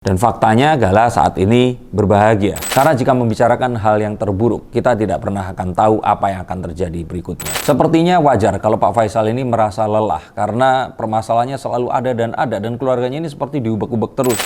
Dan faktanya Gala saat ini berbahagia. Karena jika membicarakan hal yang terburuk, kita tidak pernah akan tahu apa yang akan terjadi berikutnya. Sepertinya wajar kalau Pak Faisal ini merasa lelah karena permasalahannya selalu ada dan keluarganya ini seperti diubek-ubek terus.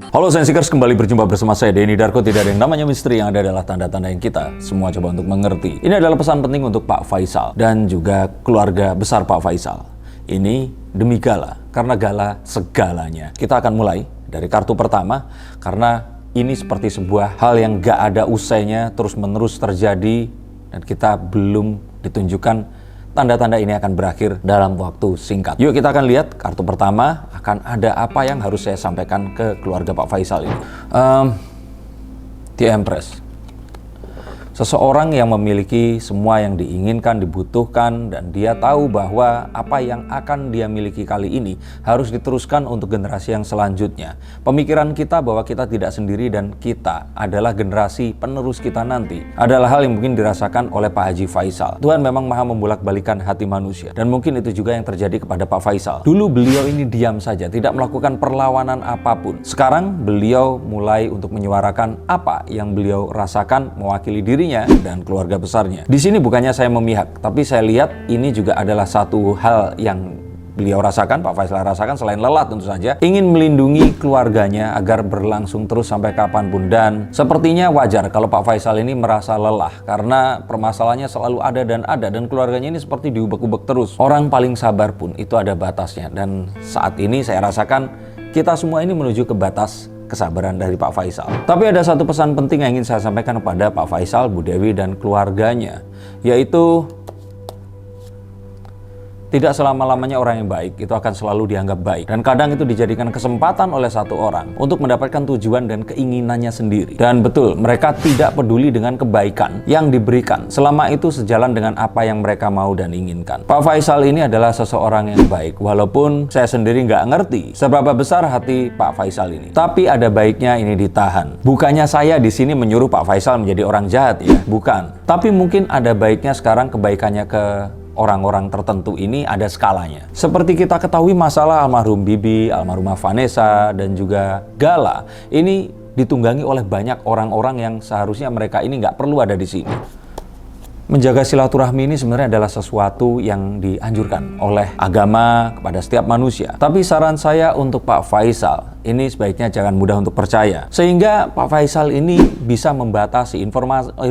Halo Sensikers, kembali berjumpa bersama saya Denny Darko. Tidak ada yang namanya misteri, yang ada adalah tanda-tanda yang kita semua coba untuk mengerti. Ini adalah pesan penting untuk Pak Faisal dan juga keluarga besar Pak Faisal. Ini demi Gala, karena Gala segalanya. Kita akan mulai dari kartu pertama, karena ini seperti sebuah hal yang gak ada usainya, terus-menerus terjadi, dan kita belum ditunjukkan tanda-tanda ini akan berakhir dalam waktu singkat. Yuk kita akan lihat kartu pertama, akan ada apa yang harus saya sampaikan ke keluarga Pak Faisal ini. The Empress. Seseorang yang memiliki semua yang diinginkan, dibutuhkan, dan dia tahu bahwa apa yang akan dia miliki kali ini harus diteruskan untuk generasi yang selanjutnya. Pemikiran kita bahwa kita tidak sendiri dan kita adalah generasi penerus kita nanti adalah hal yang mungkin dirasakan oleh Pak Haji Faisal. Tuhan memang maha membolak-balikan hati manusia, dan mungkin itu juga yang terjadi kepada Pak Faisal. Dulu beliau ini diam saja, tidak melakukan perlawanan apapun. Sekarang beliau mulai untuk menyuarakan apa yang beliau rasakan mewakili dirinya dan keluarga besarnya. Di sini bukannya saya memihak, tapi saya lihat ini juga adalah satu hal yang beliau rasakan, Pak Faisal rasakan, selain lelah tentu saja, ingin melindungi keluarganya agar berlangsung terus sampai kapanpun. Dan sepertinya wajar kalau Pak Faisal ini merasa lelah karena permasalahannya selalu ada dan keluarganya ini seperti diubek-ubek terus. Orang paling sabar pun itu ada batasnya, dan saat ini saya rasakan kita semua ini menuju ke batas kesabaran dari Pak Faisal. Tapi ada satu pesan penting yang ingin saya sampaikan kepada Pak Faisal, Bu Dewi, dan keluarganya, yaitu tidak selama-lamanya orang yang baik itu akan selalu dianggap baik. Dan kadang itu dijadikan kesempatan oleh satu orang untuk mendapatkan tujuan dan keinginannya sendiri. Dan betul, mereka tidak peduli dengan kebaikan yang diberikan selama itu sejalan dengan apa yang mereka mau dan inginkan. Pak Faisal ini adalah seseorang yang baik, walaupun saya sendiri nggak ngerti seberapa besar hati Pak Faisal ini. Tapi ada baiknya ini ditahan. Bukannya saya di sini menyuruh Pak Faisal menjadi orang jahat ya, bukan. Tapi mungkin ada baiknya sekarang kebaikannya ke orang-orang tertentu ini ada skalanya. Seperti kita ketahui masalah almarhum Bibi, almarhumah Vanessa, dan juga Gala ini ditunggangi oleh banyak orang-orang yang seharusnya mereka ini nggak perlu ada di sini. Menjaga silaturahmi ini sebenarnya adalah sesuatu yang dianjurkan oleh agama kepada setiap manusia. Tapi saran saya untuk Pak Faisal, ini sebaiknya jangan mudah untuk percaya. Sehingga Pak Faisal ini bisa membatasi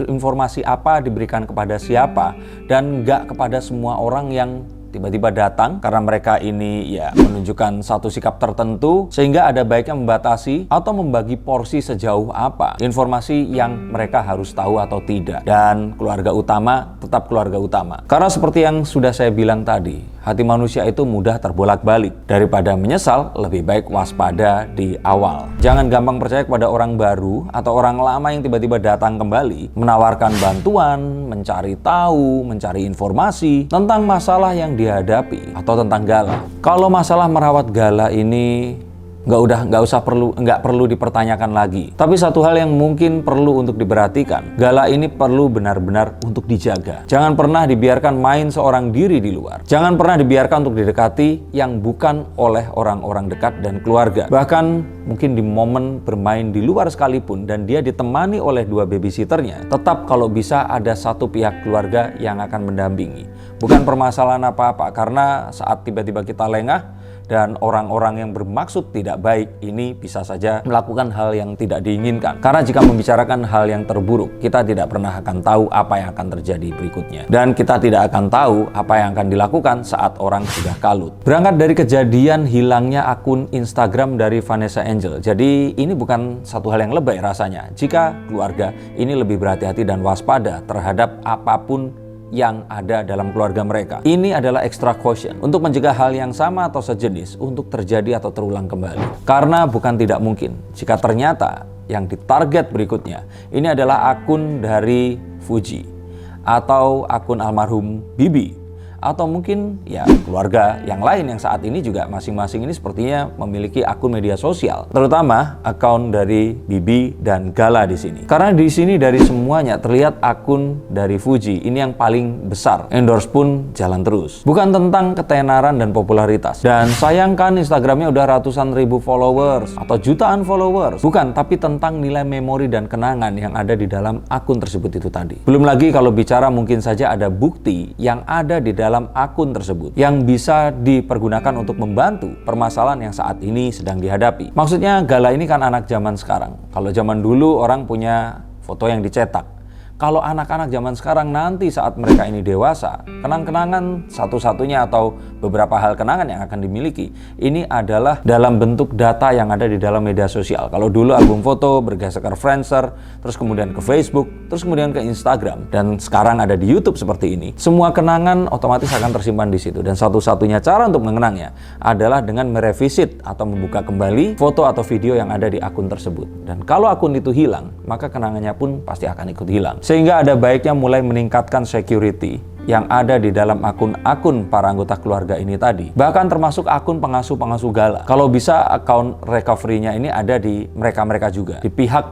informasi apa diberikan kepada siapa, dan nggak kepada semua orang yang tiba-tiba datang karena mereka ini ya menunjukkan satu sikap tertentu, sehingga ada baiknya membatasi atau membagi porsi sejauh apa informasi yang mereka harus tahu atau tidak. Dan keluarga utama tetap keluarga utama, karena seperti yang sudah saya bilang tadi, hati manusia itu mudah terbolak-balik. Daripada menyesal, lebih baik waspada di awal. Jangan gampang percaya kepada orang baru atau orang lama yang tiba-tiba datang kembali menawarkan bantuan, mencari tahu, mencari informasi tentang masalah yang dihadapi atau tentang Gala. Kalau masalah merawat Gala ini nggak perlu dipertanyakan lagi. Tapi satu hal yang mungkin perlu untuk diperhatikan, Gala ini perlu benar-benar untuk dijaga. Jangan pernah dibiarkan main seorang diri di luar. Jangan pernah dibiarkan untuk didekati yang bukan oleh orang-orang dekat dan keluarga. Bahkan mungkin di momen bermain di luar sekalipun dan dia ditemani oleh dua babysitternya, tetap kalau bisa ada satu pihak keluarga yang akan mendampingi. Bukan permasalahan apa-apa, karena saat tiba-tiba kita lengah dan orang-orang yang bermaksud tidak baik ini bisa saja melakukan hal yang tidak diinginkan. Karena jika membicarakan hal yang terburuk, kita tidak pernah akan tahu apa yang akan terjadi berikutnya. Dan kita tidak akan tahu apa yang akan dilakukan saat orang sudah kalut. Berangkat dari kejadian hilangnya akun Instagram dari Vanessa Angel, jadi ini bukan satu hal yang lebay rasanya jika keluarga ini lebih berhati-hati dan waspada terhadap apapun yang ada dalam keluarga mereka. Ini adalah extra caution untuk mencegah hal yang sama atau sejenis untuk terjadi atau terulang kembali. Karena bukan tidak mungkin jika ternyata yang ditarget berikutnya ini adalah akun dari Fuji, atau akun almarhum Bibi, atau mungkin ya keluarga yang lain yang saat ini juga masing-masing ini sepertinya memiliki akun media sosial, terutama akun dari Bibi dan Gala di sini. Karena di sini dari semuanya terlihat akun dari Fuji ini yang paling besar, endorse pun jalan terus. Bukan tentang ketenaran dan popularitas. Dan sayangkan Instagramnya udah ratusan ribu followers atau jutaan followers. Bukan, tapi tentang nilai memori dan kenangan yang ada di dalam akun tersebut itu tadi. Belum lagi kalau bicara mungkin saja ada bukti yang ada di dalam akun tersebut yang bisa dipergunakan untuk membantu permasalahan yang saat ini sedang dihadapi. Maksudnya Gala ini kan anak zaman sekarang. Kalau zaman dulu orang punya foto yang dicetak. Kalau anak-anak zaman sekarang nanti saat mereka ini dewasa, kenang-kenangan satu-satunya atau beberapa hal kenangan yang akan dimiliki, ini adalah dalam bentuk data yang ada di dalam media sosial. Kalau dulu album foto bergeser ke Friendster, terus kemudian ke Facebook, terus kemudian ke Instagram, dan sekarang ada di YouTube seperti ini. Semua kenangan otomatis akan tersimpan di situ. Dan satu-satunya cara untuk mengenangnya adalah dengan merevisit atau membuka kembali foto atau video yang ada di akun tersebut. Dan kalau akun itu hilang, maka kenangannya pun pasti akan ikut hilang. Sehingga ada baiknya mulai meningkatkan security yang ada di dalam akun-akun para anggota keluarga ini tadi. Bahkan termasuk akun pengasuh-pengasuh Gala. Kalau bisa akun recovery-nya ini ada di mereka-mereka juga. Di pihak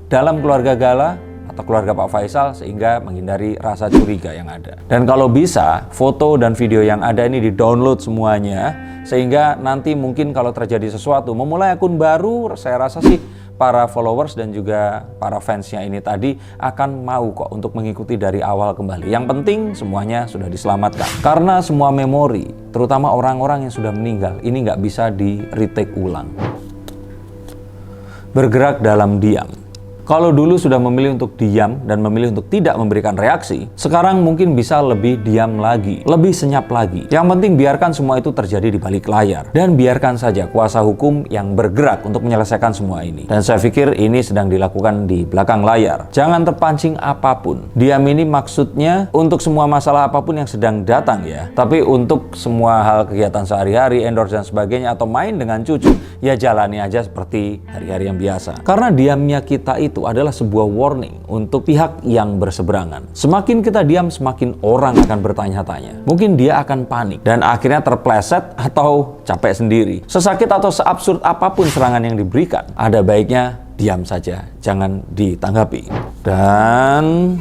dalam keluarga Gala atau keluarga Pak Faisal sehingga menghindari rasa curiga yang ada. Dan kalau bisa, foto dan video yang ada ini di-download semuanya sehingga nanti mungkin kalau terjadi sesuatu, memulai akun baru, saya rasa sih para followers dan juga para fansnya ini tadi akan mau kok untuk mengikuti dari awal kembali. Yang penting semuanya sudah diselamatkan. Karena semua memori, terutama orang-orang yang sudah meninggal, ini nggak bisa di-retake ulang. Bergerak dalam diam. Kalau dulu sudah memilih untuk diam dan memilih untuk tidak memberikan reaksi, sekarang mungkin bisa lebih diam lagi, lebih senyap lagi. Yang penting biarkan semua itu terjadi di balik layar. Dan biarkan saja kuasa hukum yang bergerak untuk menyelesaikan semua ini. Dan saya pikir ini sedang dilakukan di belakang layar. Jangan terpancing apapun. Diam ini maksudnya untuk semua masalah apapun yang sedang datang ya. Tapi untuk semua hal kegiatan sehari-hari, endorse dan sebagainya, atau main dengan cucu, ya jalani aja seperti hari-hari yang biasa. Karena diamnya kita itu adalah sebuah warning untuk pihak yang berseberangan. Semakin kita diam, semakin orang akan bertanya-tanya. Mungkin dia akan panik dan akhirnya terpleset atau capek sendiri. Sesakit atau seabsurd apapun serangan yang diberikan, ada baiknya diam saja, jangan ditanggapi. Dan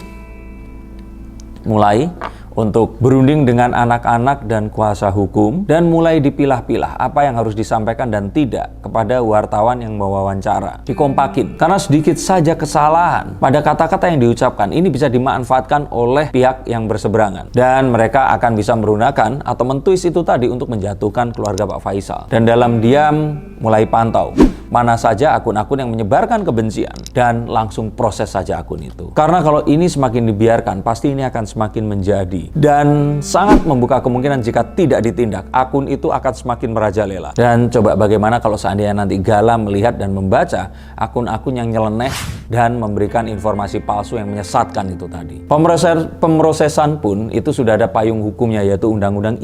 mulai untuk berunding dengan anak-anak dan kuasa hukum dan mulai dipilah-pilah apa yang harus disampaikan dan tidak kepada wartawan yang mewawancara. Dikompakin, karena sedikit saja kesalahan pada kata-kata yang diucapkan ini bisa dimanfaatkan oleh pihak yang berseberangan dan mereka akan bisa menggunakan atau mentwist itu tadi untuk menjatuhkan keluarga Pak Faisal. Dan dalam diam mulai pantau mana saja akun-akun yang menyebarkan kebencian dan langsung proses saja akun itu. Karena kalau ini semakin dibiarkan, pasti ini akan semakin menjadi dan sangat membuka kemungkinan jika tidak ditindak, akun itu akan semakin merajalela. Dan coba bagaimana kalau seandainya nanti Gala melihat dan membaca akun-akun yang nyeleneh dan memberikan informasi palsu yang menyesatkan itu tadi. Pemrosesan pun itu sudah ada payung hukumnya, yaitu Undang-Undang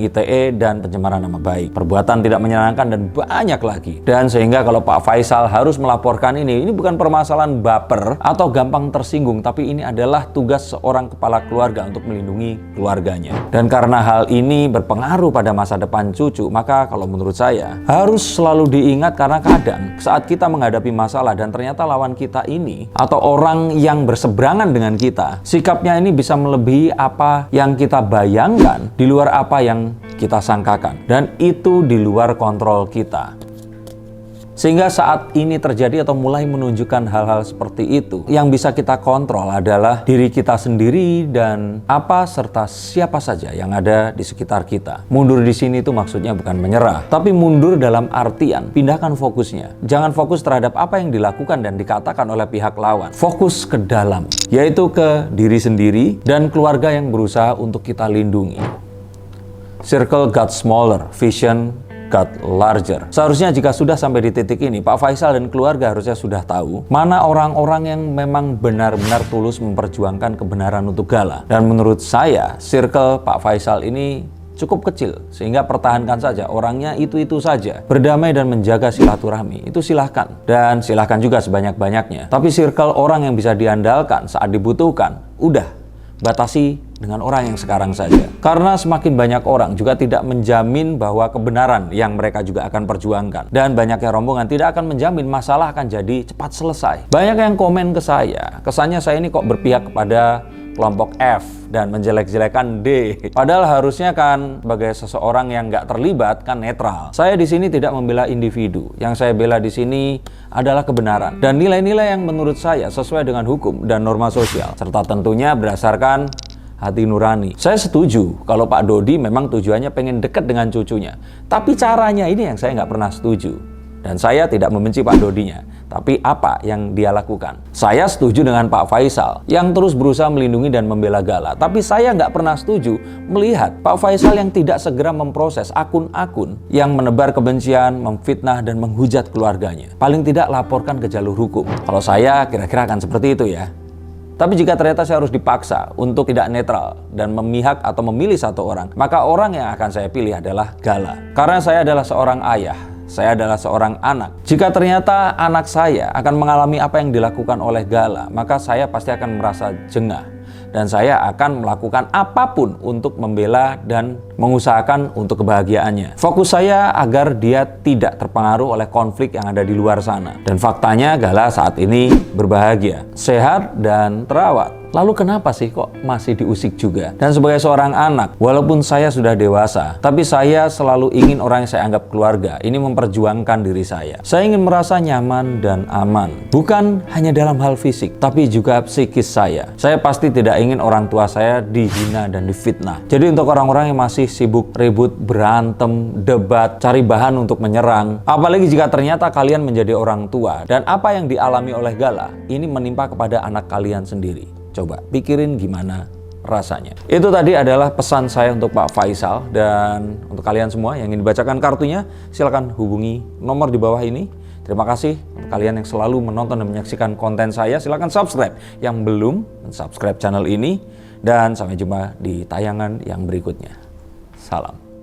ITE, dan pencemaran nama baik, perbuatan tidak menyenangkan dan banyak lagi. Dan sehingga kalau Pak Faisal harus melaporkan ini bukan permasalahan baper atau gampang tersinggung, tapi ini adalah tugas seorang kepala keluarga untuk melindungi keluarganya. Dan karena hal ini berpengaruh pada masa depan cucu, maka kalau menurut saya harus selalu diingat, karena kadang saat kita menghadapi masalah dan ternyata lawan kita ini atau orang yang berseberangan dengan kita, sikapnya ini bisa melebihi apa yang kita bayangkan, di luar apa yang kita sangkakan, dan itu di luar kontrol kita. Sehingga saat ini terjadi atau mulai menunjukkan hal-hal seperti itu, yang bisa kita kontrol adalah diri kita sendiri dan apa serta siapa saja yang ada di sekitar kita. Mundur di sini itu maksudnya bukan menyerah, tapi mundur dalam artian pindahkan fokusnya. Jangan fokus terhadap apa yang dilakukan dan dikatakan oleh pihak lawan. Fokus ke dalam, yaitu ke diri sendiri dan keluarga yang berusaha untuk kita lindungi. Circle got smaller, vision got larger. Seharusnya jika sudah sampai di titik ini, Pak Faisal dan keluarga harusnya sudah tahu mana orang-orang yang memang benar-benar tulus memperjuangkan kebenaran untuk Gala. Dan menurut saya, circle Pak Faisal ini cukup kecil, sehingga pertahankan saja orangnya itu-itu saja. Berdamai dan menjaga silaturahmi, itu silahkan. Dan silahkan juga sebanyak-banyaknya. Tapi circle orang yang bisa diandalkan saat dibutuhkan, udah batasi dengan orang yang sekarang saja. Karena semakin banyak orang juga tidak menjamin bahwa kebenaran yang mereka juga akan perjuangkan. Dan banyaknya rombongan tidak akan menjamin masalah akan jadi cepat selesai. Banyak yang komen ke saya, kesannya saya ini kok berpihak kepada kelompok F dan menjelek-jelekan D. Padahal harusnya kan sebagai seseorang yang nggak terlibat kan netral. Saya di sini tidak membela individu. Yang saya bela di sini adalah kebenaran dan nilai-nilai yang menurut saya sesuai dengan hukum dan norma sosial, serta tentunya berdasarkan hati nurani. Saya setuju kalau Pak Dodi memang tujuannya pengen dekat dengan cucunya. Tapi caranya ini yang saya nggak pernah setuju. Dan saya tidak membenci Pak Dodinya, tapi apa yang dia lakukan. Saya setuju dengan Pak Faisal yang terus berusaha melindungi dan membela Gala. Tapi saya nggak pernah setuju melihat Pak Faisal yang tidak segera memproses akun-akun yang menebar kebencian, memfitnah, dan menghujat keluarganya. Paling tidak laporkan ke jalur hukum. Kalau saya kira-kira akan seperti itu ya. Tapi jika ternyata saya harus dipaksa untuk tidak netral dan memihak atau memilih satu orang, maka orang yang akan saya pilih adalah Gala. Karena saya adalah seorang ayah. Saya adalah seorang anak. Jika ternyata anak saya akan mengalami apa yang dilakukan oleh Gala, maka saya pasti akan merasa jengah. Dan saya akan melakukan apapun untuk membela dan mengusahakan untuk kebahagiaannya. Fokus saya agar dia tidak terpengaruh oleh konflik yang ada di luar sana. Dan faktanya Gala saat ini berbahagia, sehat, dan terawat. Lalu kenapa sih kok masih diusik juga? Dan sebagai seorang anak, walaupun saya sudah dewasa, tapi saya selalu ingin orang yang saya anggap keluarga ini memperjuangkan diri saya. Saya ingin merasa nyaman dan aman. Bukan hanya dalam hal fisik, tapi juga psikis saya. Saya pasti tidak ingin orang tua saya dihina dan difitnah. Jadi untuk orang-orang yang masih sibuk ribut, berantem, debat, cari bahan untuk menyerang, apalagi jika ternyata kalian menjadi orang tua dan apa yang dialami oleh Gala ini menimpa kepada anak kalian sendiri. Coba pikirin gimana rasanya. Itu tadi adalah pesan saya untuk Pak Faisal, dan untuk kalian semua yang ingin dibacakan kartunya, silakan hubungi nomor di bawah ini. Terima kasih untuk kalian yang selalu menonton dan menyaksikan konten saya. Silakan subscribe yang belum subscribe channel ini, dan sampai jumpa di tayangan yang berikutnya. Salam.